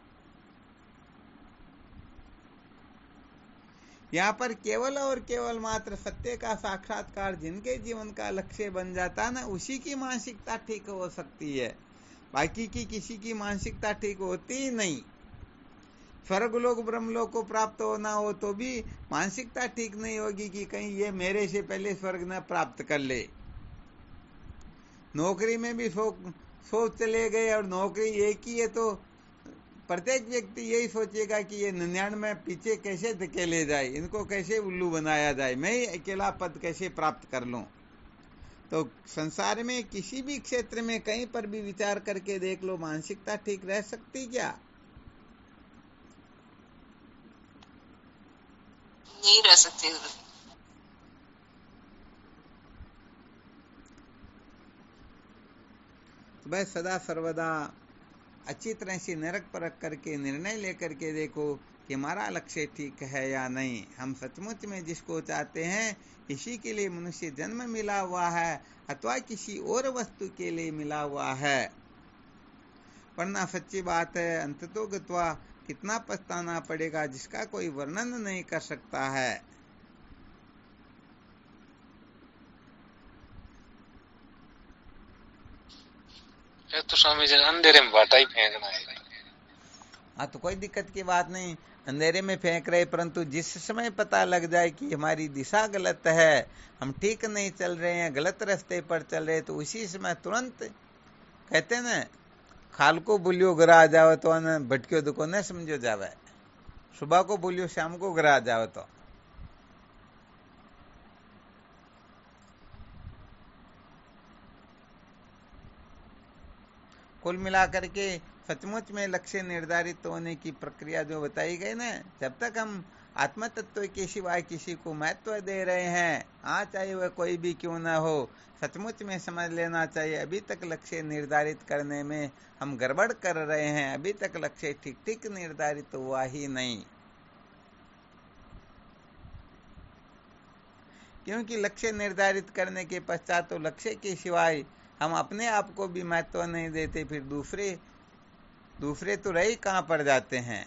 B: यहाँ पर केवल और केवल मात्र सत्य का साक्षात्कार जिनके जीवन का लक्ष्य बन जाता ना, उसी की मानसिकता ठीक हो सकती है। बाकी की किसी की मानसिकता ठीक होती ही नहीं। स्वर्ग लोक ब्रह्मलोक को प्राप्त होना हो तो भी मानसिकता ठीक नहीं होगी कि कहीं ये मेरे से पहले स्वर्ग न प्राप्त कर ले। नौकरी में भी सोच चले गए और नौकरी एक ही है तो प्रत्येक व्यक्ति यही सोचेगा कि ये 99 पीछे कैसे धकेले जाए, इनको कैसे उल्लू बनाया जाए, मैं ही अकेला पद कैसे प्राप्त कर लूं। तो संसार में किसी भी क्षेत्र में कहीं पर भी विचार करके देख लो, मानसिकता ठीक रह सकती क्या?
D: नहीं रह सकते।
B: बस सदा सर्वदा अच्छी तरह से निरख परख करके निर्णय लेकर के देखो कि हमारा लक्ष्य ठीक है या नहीं। हम सचमुच में जिसको चाहते हैं इसी के लिए मनुष्य जन्म मिला हुआ है अथवा किसी और वस्तु के लिए मिला हुआ है। वरना सच्ची बात है, अंततो गत्वा कितना पछताना पड़ेगा जिसका कोई वर्णन नहीं कर सकता है।
A: तो स्वामी जी अंधेरे में बाटा ही फेंकना है।
B: हाँ, तो कोई दिक्कत की बात नहीं, अंधेरे में फेंक रहे, परंतु जिस समय पता लग जाए कि हमारी दिशा गलत है, हम ठीक नहीं चल रहे हैं, गलत रास्ते पर चल रहे, तो उसी समय तुरंत कहते ना, खाल को बोलियो गिरा जाओ तो न भटक्यो दुखो न समझो जावे। सुबह को बोलियो शाम को गिरा जाओ तो। कुल मिलाकर के सचमुच में लक्ष्य निर्धारित होने की प्रक्रिया जो बताई गई ना, जब तक हम आत्म तत्व के सिवाय किसी को महत्व दे रहे हैं, हाँ चाहे वह कोई भी क्यों ना हो, सचमुच में समझ लेना चाहिए अभी तक लक्ष्य निर्धारित करने में हम गड़बड़ कर रहे हैं। अभी तक लक्ष्य ठीक ठीक निर्धारित हुआ ही नहीं। क्योंकि लक्ष्य निर्धारित करने के पश्चात तो लक्ष्य के सिवाय हम अपने आप को भी महत्व नहीं देते, फिर दूसरे तो रह ही कहाँ पड़ जाते हैं।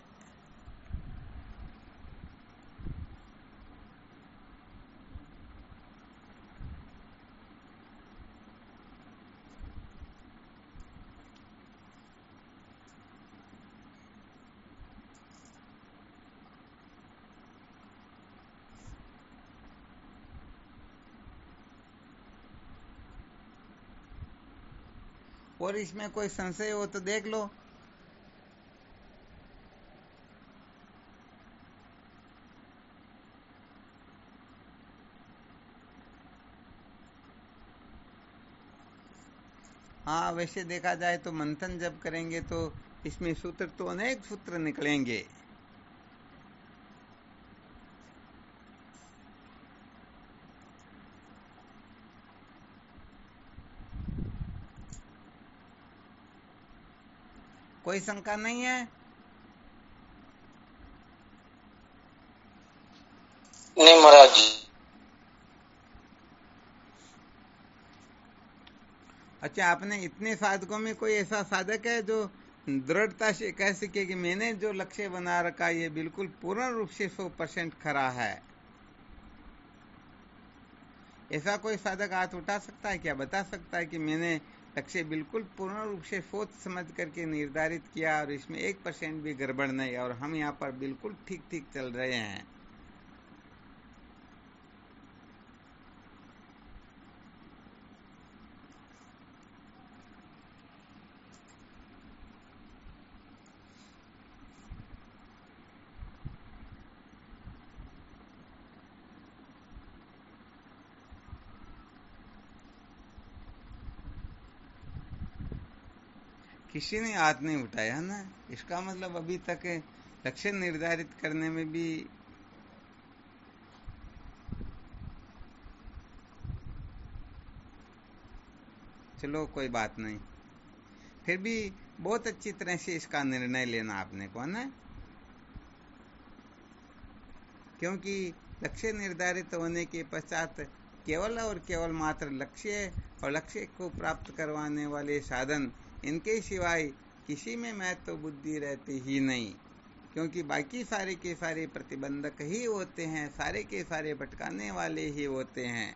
B: और इसमें कोई संशय हो तो देख लो। हाँ, वैसे देखा जाए तो मंथन जब करेंगे तो इसमें सूत्र तो अनेक सूत्र निकलेंगे। कोई शंका नहीं है?
C: नहीं महाराज जी।
B: अच्छा, आपने इतने साधकों में कोई ऐसा साधक है जो दृढ़ता से कह सके कि मैंने जो लक्ष्य बना रखा ये बिल्कुल पूर्ण रूप से 100% खरा है? ऐसा कोई साधक हाथ उठा सकता है क्या? बता सकता है कि मैंने लक्ष्य बिल्कुल पूर्ण रूप से सोच समझ करके निर्धारित किया और इसमें 1% भी गड़बड़ नहीं, और हम यहाँ पर बिल्कुल ठीक ठीक चल रहे हैं। किसी ने हाथ नहीं उठाया ना, इसका मतलब अभी तक लक्ष्य निर्धारित करने में भी चलो कोई बात नहीं, फिर भी बहुत अच्छी तरह से इसका निर्णय लेना आपने को ना, क्योंकि लक्ष्य निर्धारित होने के पश्चात केवल और केवल मात्र लक्ष्य और लक्ष्य को प्राप्त करवाने वाले साधन, इनके सिवाय किसी में महत्व बुद्धि रहती ही नहीं, क्योंकि बाकी सारे के सारे प्रतिबंधक ही होते हैं, सारे के सारे भटकाने वाले ही होते हैं।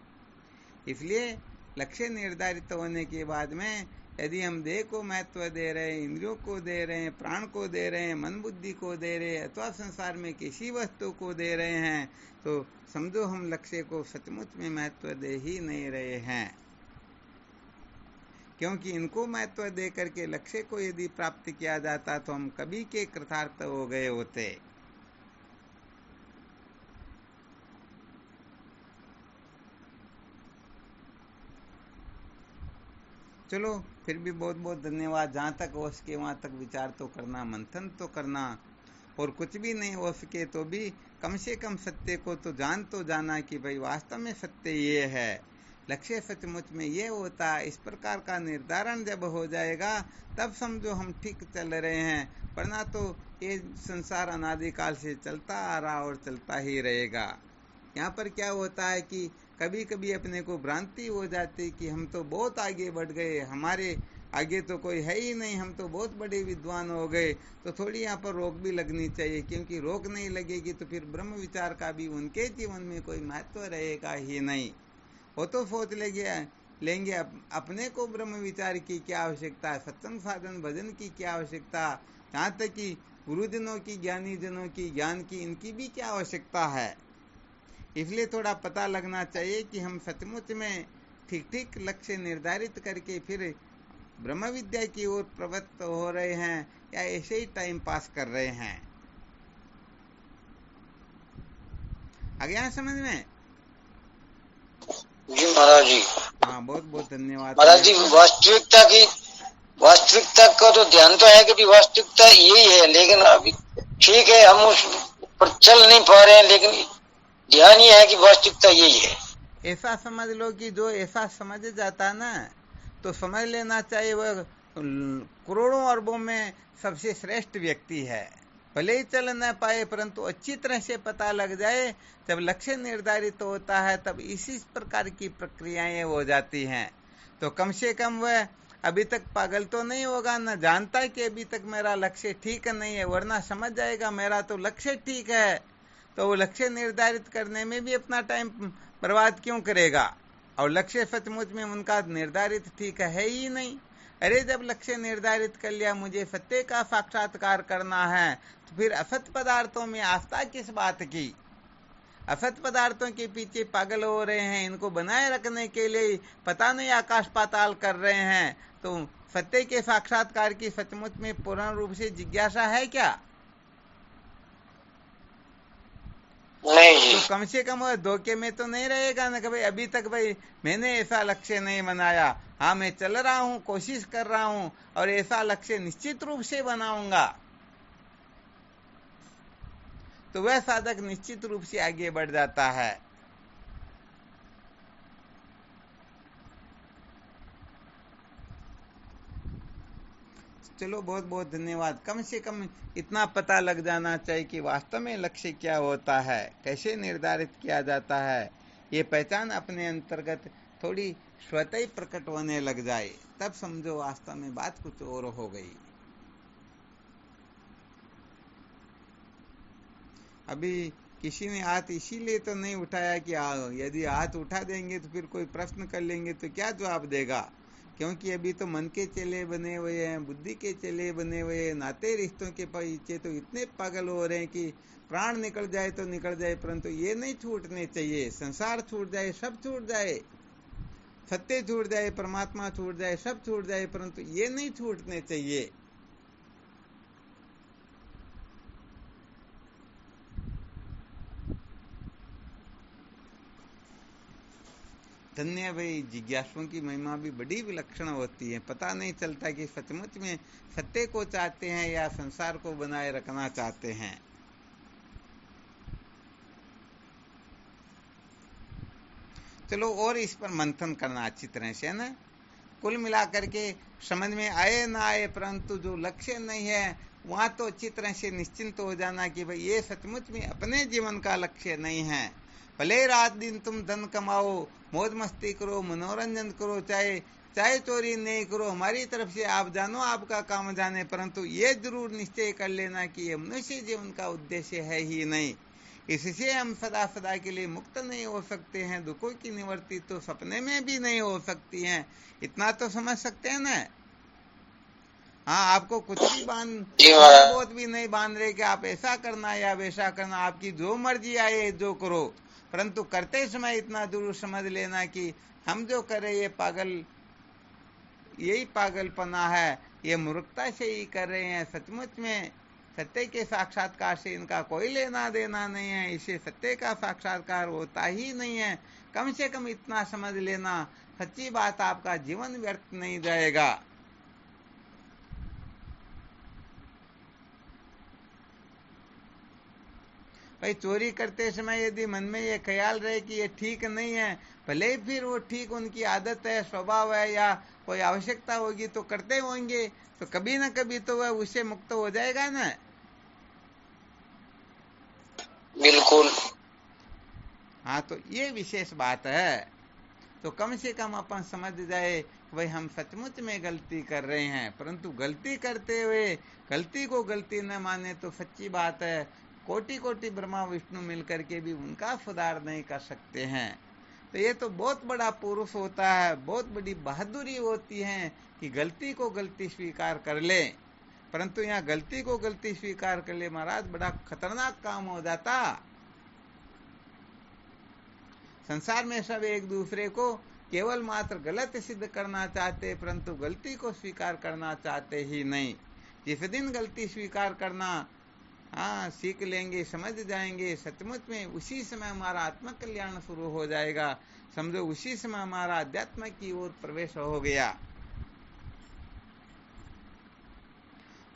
B: इसलिए लक्ष्य निर्धारित होने के बाद में यदि हम देह को महत्व दे रहे हैं, इंद्रियों को दे रहे हैं, प्राण को दे रहे हैं, मन बुद्धि को दे रहे हैं, अथवा संसार में किसी वस्तु को दे रहे हैं, तो समझो हम लक्ष्य को सचमुच में महत्व दे ही नहीं रहे हैं, क्योंकि इनको महत्व दे करके लक्ष्य को यदि प्राप्त किया जाता तो हम कभी के कृतार्थ हो गए होते। चलो फिर भी बहुत बहुत धन्यवाद। जहाँ तक हो सके वहाँ तक विचार तो करना, मंथन तो करना, और कुछ भी नहीं हो सके तो भी कम से कम सत्य को तो जाना कि भाई वास्तव में सत्य ये है, लक्ष्य सचमुच में ये होता है। इस प्रकार का निर्धारण जब हो जाएगा तब समझो हम ठीक चल रहे हैं, वरना तो ये संसार अनादिकाल से चलता आ रहा और चलता ही रहेगा। यहाँ पर क्या होता है कि कभी कभी अपने को भ्रांति हो जाती कि हम तो बहुत आगे बढ़ गए, हमारे आगे तो कोई है ही नहीं, हम तो बहुत बड़े विद्वान हो गए, तो थोड़ी यहाँ पर रोक भी लगनी चाहिए, क्योंकि रोक नहीं लगेगी तो फिर ब्रह्म विचार का भी उनके जीवन में कोई महत्व रहेगा ही नहीं। वो तो सोच लेंगे अपने को ब्रह्म विचार की क्या आवश्यकता है, सत्संग साधन भजन की क्या आवश्यकता, यहाँ तक कि गुरुजनों की, ज्ञानी जनों की, ज्ञान की, इनकी भी क्या आवश्यकता है। इसलिए थोड़ा पता लगना चाहिए कि हम सचमुच में ठीक ठीक लक्ष्य निर्धारित करके फिर ब्रह्म विद्या की ओर प्रवृत्त हो रहे हैं या ऐसे ही टाइम पास कर रहे हैं। आ गया समझ में?
C: जी महाराज जी।
B: हाँ, बहुत बहुत धन्यवाद
C: महाराज जी। वास्तविकता का तो ध्यान तो है कि वास्तविकता यही है, लेकिन अभी ठीक है हम उस पर चल नहीं पा रहे हैं, लेकिन ध्यान ये है कि वास्तविकता यही है।
B: ऐसा समझ लो कि जो ऐसा समझ जाता ना तो समझ लेना चाहिए वह करोड़ों अरबों में सबसे श्रेष्ठ व्यक्ति है। भले ही चल न पाए परंतु अच्छी तरह से पता लग जाए। जब लक्ष्य निर्धारित होता है तब इसी प्रकार की प्रक्रियाएं हो जाती हैं। तो कम से कम वह अभी तक पागल तो नहीं होगा, न जानता है कि अभी तक मेरा लक्ष्य ठीक नहीं है, वरना समझ जाएगा मेरा तो लक्ष्य ठीक है। तो वो लक्ष्य निर्धारित करने में भी अपना टाइम बर्बाद क्यों करेगा? और लक्ष्य सचमुच में उनका निर्धारित ठीक है ही नहीं। अरे जब लक्ष्य निर्धारित कर लिया मुझे सत्य का साक्षात्कार करना है, तो फिर असत पदार्थों में आस्था किस बात की? असत पदार्थों के पीछे पागल हो रहे हैं, इनको बनाए रखने के लिए पता नहीं आकाश पाताल कर रहे हैं। तो सत्य के साक्षात्कार की सचमुच में पूर्ण रूप से जिज्ञासा है क्या?
C: नहीं जी।
B: तो कम से कम वो धोखे में तो नहीं रहेगा ना कि भाई अभी तक भाई मैंने ऐसा लक्ष्य नहीं बनाया। हाँ, मैं चल रहा हूँ, कोशिश कर रहा हूँ और ऐसा लक्ष्य निश्चित रूप से बनाऊंगा। तो वह साधक निश्चित रूप से आगे बढ़ जाता है। चलो, बहुत बहुत धन्यवाद। कम से कम इतना पता लग जाना चाहिए कि वास्तव में लक्ष्य क्या होता है, कैसे निर्धारित किया जाता है। ये पहचान अपने अंतर्गत थोड़ी स्वतः ही प्रकट होने लग जाए, तब समझो वास्तव में बात कुछ और हो गई। अभी किसी ने हाथ इसीलिए तो नहीं उठाया कि यदि हाथ उठा देंगे तो फिर कोई प्रश्न कर लेंगे तो क्या जवाब देगा? क्योंकि अभी तो मन के चेले बने हुए हैं, बुद्धि के चेले बने हुए हैं, नाते रिश्तों के पीछे तो इतने पागल हो रहे हैं कि प्राण निकल जाए तो निकल जाए, परंतु ये नहीं छूटने चाहिए। संसार छूट जाए, सब छूट जाए, सत्य छूट जाए, परमात्मा छूट जाए, सब छूट जाए, परंतु ये नहीं छूटने चाहिए। धन्य भाई, जिज्ञासुओं की महिमा भी बड़ी विलक्षण होती है। पता नहीं चलता कि सचमुच में सत्य को चाहते हैं या संसार को बनाए रखना चाहते हैं। चलो और इस पर मंथन करना अच्छी तरह से, ना। कुल मिलाकर के समझ में आए ना आए, परंतु जो लक्ष्य नहीं है वहां तो अच्छी तरह से निश्चिंत हो जाना कि भाई ये सचमुच में अपने जीवन का लक्ष्य नहीं है। भले रात दिन तुम धन कमाओ, मौज मस्ती करो, मनोरंजन करो, चाहे चोरी नहीं करो, हमारी तरफ से आप जानो, आपका काम जाने, परंतु ये जरूर निश्चय कर लेना कि ये मनुष्य जीवन का उद्देश्य है ही नहीं। इससे हम सदा सदा के लिए मुक्त नहीं हो सकते हैं। दुखों की निवृत्ति तो सपने में भी नहीं हो सकती है। इतना तो समझ सकते हैं ना? हाँ, आपको कुछ भी बहुत भी नहीं बांध रहे कि आप ऐसा करना या वैसा करना, आपकी जो मर्जी आए जो करो, परंतु करते समय इतना जरूर समझ लेना कि हम जो कर रहे ये यही पागलपना है, ये मूर्खता से ही कर रहे हैं। सचमुच में सत्य के साक्षात्कार से इनका कोई लेना देना नहीं है, इसे सत्य का साक्षात्कार होता ही नहीं है। कम से कम इतना समझ लेना, सच्ची बात, आपका जीवन व्यर्थ नहीं जाएगा। भाई चोरी करते समय यदि मन में ये ख्याल रहे कि ये ठीक नहीं है, भले फिर वो ठीक उनकी आदत है, स्वभाव है या कोई आवश्यकता होगी तो करते होंगे, तो कभी ना कभी तो वह उससे मुक्त हो जाएगा ना।
C: बिल्कुल।
B: हाँ, तो ये विशेष बात है। तो कम से कम अपन समझ जाए भाई हम सचमुच में गलती कर रहे हैं, परंतु गलती करते हुए गलती को गलती न माने तो सच्ची बात है कोटि कोटि ब्रह्मा विष्णु मिलकर के भी उनका सुधार नहीं कर सकते हैं। तो ये तो बहुत बड़ा पुरुष होता है, बहुत बड़ी बहादुरी होती है कि गलती को गलती स्वीकार कर ले। परंतु यहाँ गलती को गलती स्वीकार कर ले महाराज, बड़ा खतरनाक काम हो जाता। संसार में सब एक दूसरे को केवल मात्र गलत सिद्ध करना चाहते, परंतु गलती को स्वीकार करना चाहते ही नहीं। जिस दिन गलती स्वीकार करना सीख लेंगे, समझ जाएंगे, सचमुच में उसी समय हमारा आत्म कल्याण शुरू हो जाएगा। समझो उसी समय हमारा अध्यात्म की ओर प्रवेश हो गया।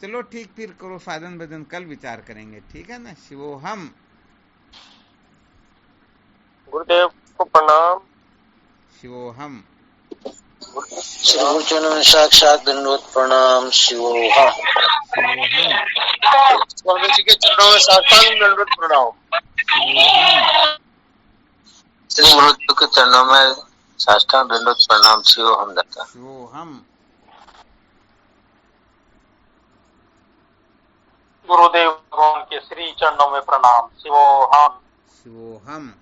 B: चलो ठीक, फिर करो साधन भजन, कल विचार करेंगे, ठीक है ना। शिवोहम।
E: गुरुदेव को प्रणाम।
B: शिवोहम।
C: श्री गुरुचरणों में साक्षात दंडवत प्रणाम शिवोहम।
F: स्वामी जी के चरणों में साष्टांग दंडवत प्रणाम।
A: श्री गुरु के चरणों में साष्टांग दंडवत प्रणाम शिवोहम दाता।
B: शिवोहम।
E: गुरुदेव भगवान के श्री चरणों में प्रणाम शिवोहम।
B: शिवोहम।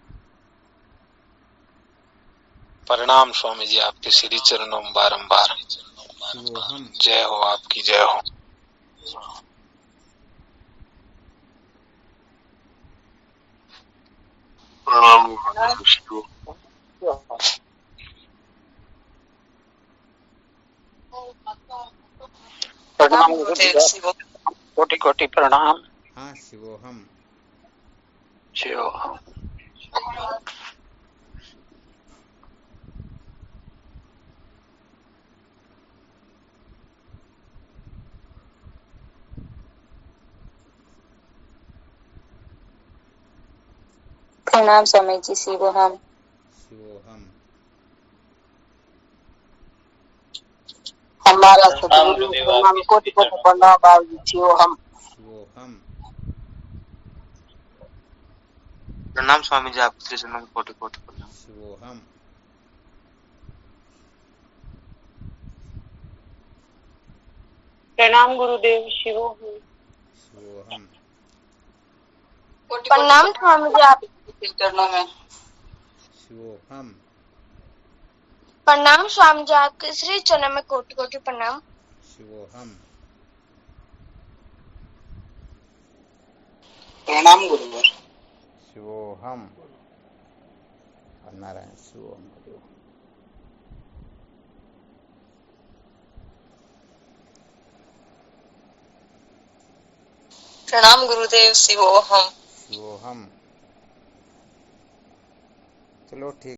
A: प्रणाम स्वामी जी आपके श्री चरणों में बारंबार।
B: शिवोहम।
A: जय हो आपकी, जय हो।
F: प्रणाम।
E: प्रणाम गुरुदेव कोटि कोटि प्रणाम।
B: हाँ शिवोहम।
E: शिवोहम।
D: प्रणाम स्वामी जी शिवोहम।
B: शिवोहम।
D: हमारा सतगुरु प्रणाम कोटि कोटि प्रणाम बाबू जी शिवोहम।
B: शिवोहम।
A: प्रणाम स्वामी जी आपके श्री चरणों में कोटि कोटि प्रणाम।
B: शिवोहम।
E: प्रणाम गुरुदेव शिवोहम।
B: शिवोहम।
D: प्रणाम स्वामी जी आपके चरणों में।
B: शिवोहम।
G: प्रणाम स्वामी जी आपके श्री चरणों में कोटि कोटि प्रणाम।
B: शिवोहम।
E: प्रणाम गुरुदेव।
B: शिवोहम। नारायण शिवोहम।
D: प्रणाम गुरुदेव शिवोहम।
B: शिवोहम। चलो ठीक।